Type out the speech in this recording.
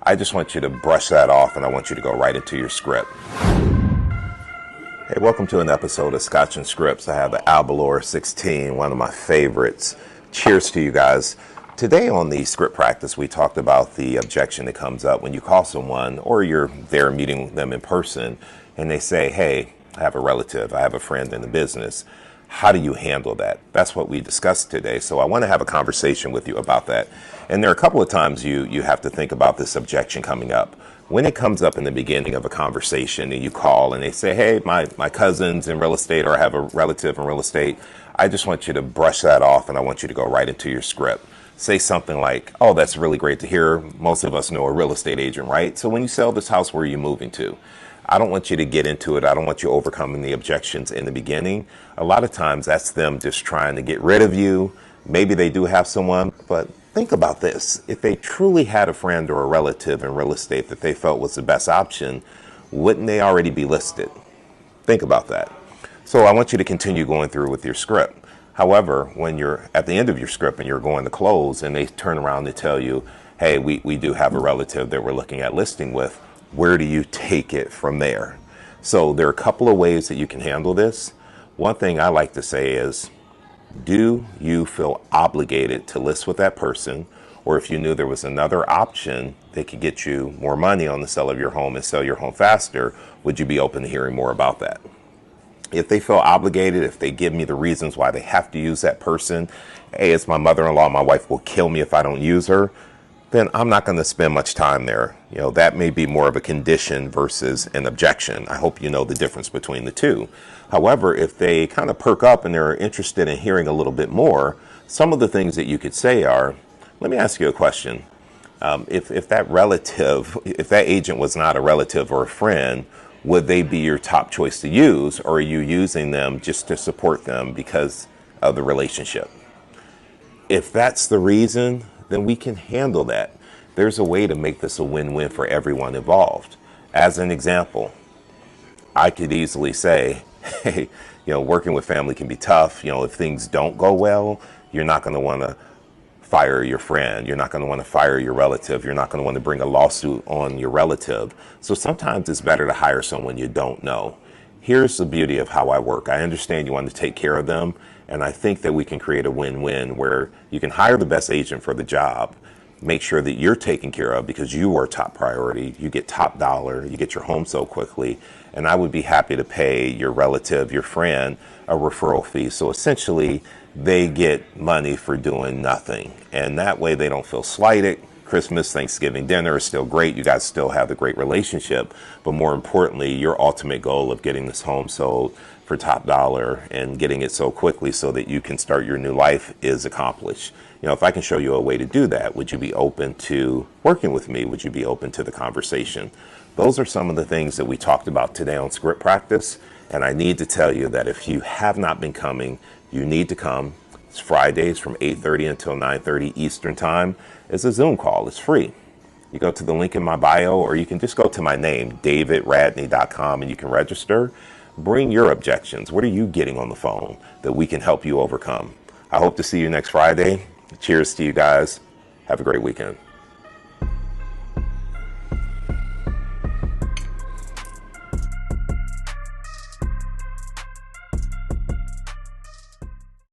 I just want you to brush that off and I want you to go right into your script. Hey, welcome to an episode of Scotch and Scripts. I have the Albalor 16, one of my favorites. Cheers to you guys. Today on the script practice, we talked about the objection that comes up when you call someone or you're there meeting them in person and they say, hey, I have a relative, I have a friend in the business. How do you handle that? That's what we discussed today. So I want to have a conversation with you about that. And there are a couple of times you have to think about this objection coming up. When it comes up in the beginning of a conversation and you call and they say, hey, my cousin's in real estate or I have a relative in real estate, I just want you to brush that off and I want you to go right into your script. Say something like, oh, that's really great to hear. Most of us know a real estate agent, right? So when you sell this house, where are you moving to? I don't want you to get into it. I don't want you overcoming the objections in the beginning. A lot of times that's them just trying to get rid of you. Maybe they do have someone, but think about this. If they truly had a friend or a relative in real estate that they felt was the best option, wouldn't they already be listed? Think about that. So I want you to continue going through with your script. However, when you're at the end of your script and you're going to close and they turn around and tell you, hey, we do have a relative that we're looking at listing with, where do you take it from there? So there are a couple of ways that you can handle this. One thing I like to say is, do you feel obligated to list with that person? Or if you knew there was another option that could get you more money on the sale of your home and sell your home faster, would you be open to hearing more about that? If they feel obligated, if they give me the reasons why they have to use that person, hey, it's my mother-in-law, my wife will kill me if I don't use her, then I'm not going to spend much time there. You know, that may be more of a condition versus an objection. I hope you know the difference between the two. However, if they kind of perk up and they're interested in hearing a little bit more, some of the things that you could say are, let me ask you a question. If that relative, if that agent was not a relative or a friend, would they be your top choice to use, or are you using them just to support them because of the relationship? If that's the reason, then we can handle that. There's a way to make this a win-win for everyone involved. As an example, I could easily say, hey, working with family can be tough. If things don't go well, you're not going to want to fire your friend. You're not going to want to fire your relative. You're not going to want to bring a lawsuit on your relative. So sometimes it's better to hire someone you don't know. Here's the beauty of how I work. I understand you want to take care of them, and I think that we can create a win-win where you can hire the best agent for the job, make sure that you're taken care of because you are top priority, you get top dollar, you get your home sold quickly, and I would be happy to pay your relative, your friend, a referral fee. So essentially, they get money for doing nothing, and that way they don't feel slighted. Christmas, Thanksgiving dinner is still great. You guys still have the great relationship. But more importantly, your ultimate goal of getting this home sold for top dollar and getting it so quickly so that you can start your new life is accomplished. If I can show you a way to do that, would you be open to working with me? Would you be open to the conversation? Those are some of the things that we talked about today on script practice. And I need to tell you that if you have not been coming, you need to come. It's Fridays from 8:30 until 9:30 Eastern Time. It's a Zoom call. It's free. You go to the link in my bio, or you can just go to my name, davidradney.com, and you can register. Bring your objections. What are you getting on the phone that we can help you overcome? I hope to see you next Friday. Cheers to you guys. Have a great weekend.